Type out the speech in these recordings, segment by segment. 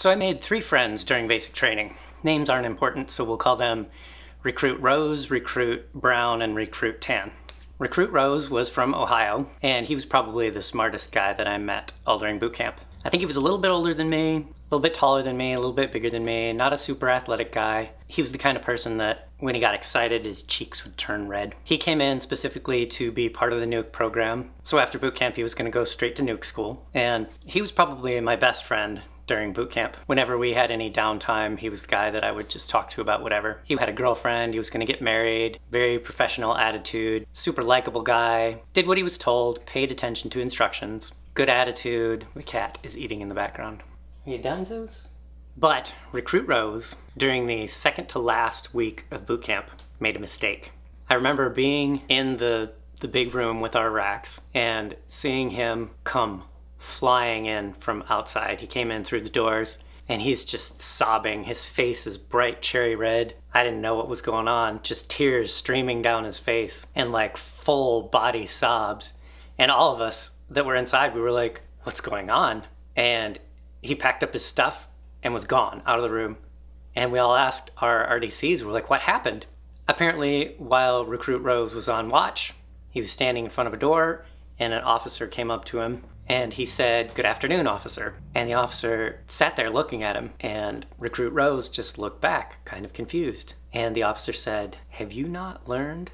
So I made 3 friends during basic training. Names aren't important, so we'll call them Recruit Rose, Recruit Brown, and Recruit Tan. Recruit Rose was from Ohio, and he was probably the smartest guy that I met all during boot camp. I think he was a little bit older than me, a little bit taller than me, a little bit bigger than me, not a super athletic guy. He was the kind of person that when he got excited, his cheeks would turn red. He came in specifically to be part of the nuke program. So after boot camp, he was going to go straight to nuke school. And he was probably my best friend during boot camp. Whenever we had any downtime, he was the guy that I would just talk to about whatever. He had a girlfriend, he was going to get married, very professional attitude, super likable guy, did what he was told, paid attention to instructions, good attitude. The cat is eating in the background. Are you done, Zeus? But Recruit Rose, during the second to last week of boot camp, made a mistake. I remember being in the big room with our racks and seeing him come flying in from outside. He came in through the doors and he's just sobbing. His face is bright cherry red. I didn't know what was going on. Just tears streaming down his face and like full body sobs. And all of us that were inside, we were like, what's going on? And he packed up his stuff and was gone out of the room. And we all asked our RDCs, we're like, what happened? Apparently, while Recruit Rose was on watch, he was standing in front of a door and an officer came up to him and he said, "Good afternoon, officer." And the officer sat there looking at him, and Recruit Rose just looked back, kind of confused. And the officer said, "Have you not learned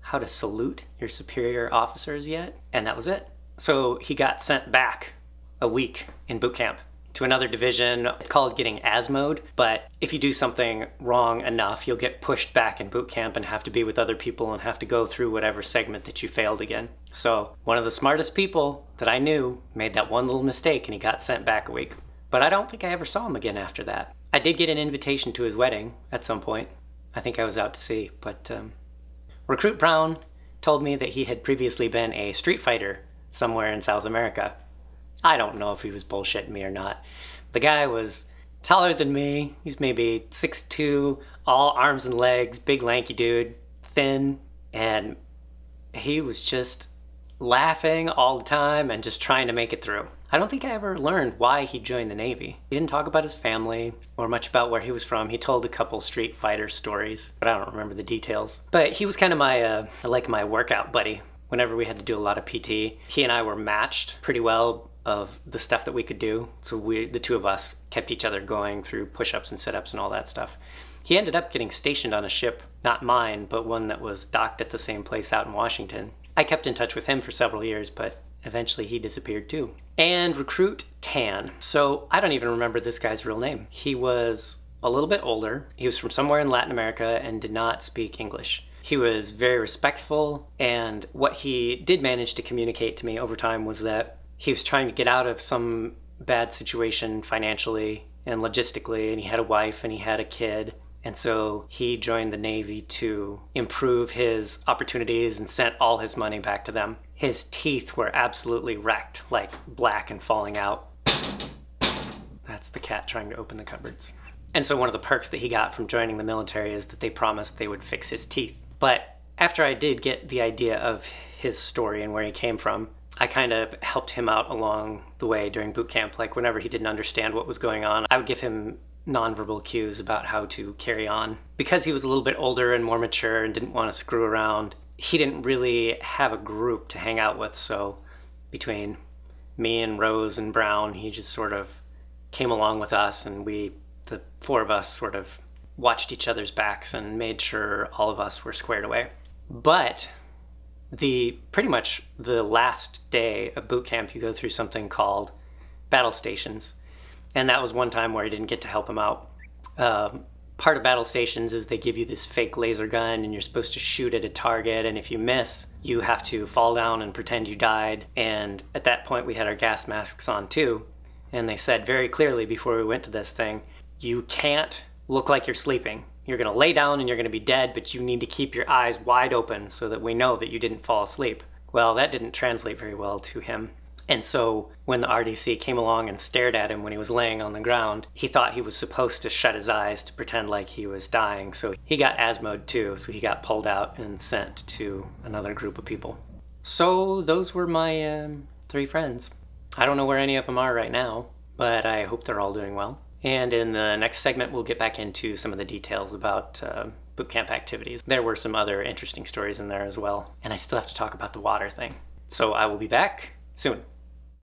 how to salute your superior officers yet?" And that was it. So he got sent back a week in boot camp to another division. It's called getting ASMO'd, but if you do something wrong enough, you'll get pushed back in boot camp and have to be with other people and have to go through whatever segment that you failed again. So one of the smartest people that I knew made that one little mistake and he got sent back a week. But I don't think I ever saw him again after that. I did get an invitation to his wedding at some point. I think I was out to sea, but Recruit Brown told me that he had previously been a street fighter somewhere in South America. I don't know if he was bullshitting me or not. The guy was taller than me. He's maybe 6'2", all arms and legs, big lanky dude, thin, and he was just laughing all the time and just trying to make it through. I don't think I ever learned why he joined the Navy. He didn't talk about his family or much about where he was from. He told a couple street fighter stories, but I don't remember the details. But he was kind of my workout buddy. Whenever we had to do a lot of PT, he and I were matched pretty well of the stuff that we could do. So the two of us kept each other going through push-ups and sit-ups and all that stuff. He ended up getting stationed on a ship, not mine, but one that was docked at the same place out in Washington. I kept in touch with him for several years, but eventually he disappeared too. And Recruit Tan. So I don't even remember this guy's real name. He was a little bit older. He was from somewhere in Latin America and did not speak English. He was very respectful, and what he did manage to communicate to me over time was that he was trying to get out of some bad situation financially and logistically, and he had a wife and he had a kid. And so he joined the Navy to improve his opportunities and sent all his money back to them. His teeth were absolutely wrecked, like black and falling out. That's the cat trying to open the cupboards. And so one of the perks that he got from joining the military is that they promised they would fix his teeth. But after I did get the idea of his story and where he came from, I kind of helped him out along the way during boot camp. Like whenever he didn't understand what was going on, I would give him nonverbal cues about how to carry on. Because he was a little bit older and more mature and didn't want to screw around, he didn't really have a group to hang out with. So between me and Rose and Brown, he just sort of came along with us, and the 4 of us sort of watched each other's backs and made sure all of us were squared away. But pretty much the last day of boot camp, you go through something called battle stations. And that was one time where I didn't get to help him out. Part of battle stations is they give you this fake laser gun and you're supposed to shoot at a target. And if you miss, you have to fall down and pretend you died. And at that point, we had our gas masks on too. And they said very clearly before we went to this thing, you can't look like you're sleeping. You're going to lay down and you're going to be dead, but you need to keep your eyes wide open so that we know that you didn't fall asleep. Well, that didn't translate very well to him. And so when the RDC came along and stared at him when he was laying on the ground, he thought he was supposed to shut his eyes to pretend like he was dying. So he got ASMO'd too, so he got pulled out and sent to another group of people. So those were my 3 friends. I don't know where any of them are right now, but I hope they're all doing well. And in the next segment, we'll get back into some of the details about boot camp activities. There were some other interesting stories in there as well. And I still have to talk about the water thing. So I will be back soon.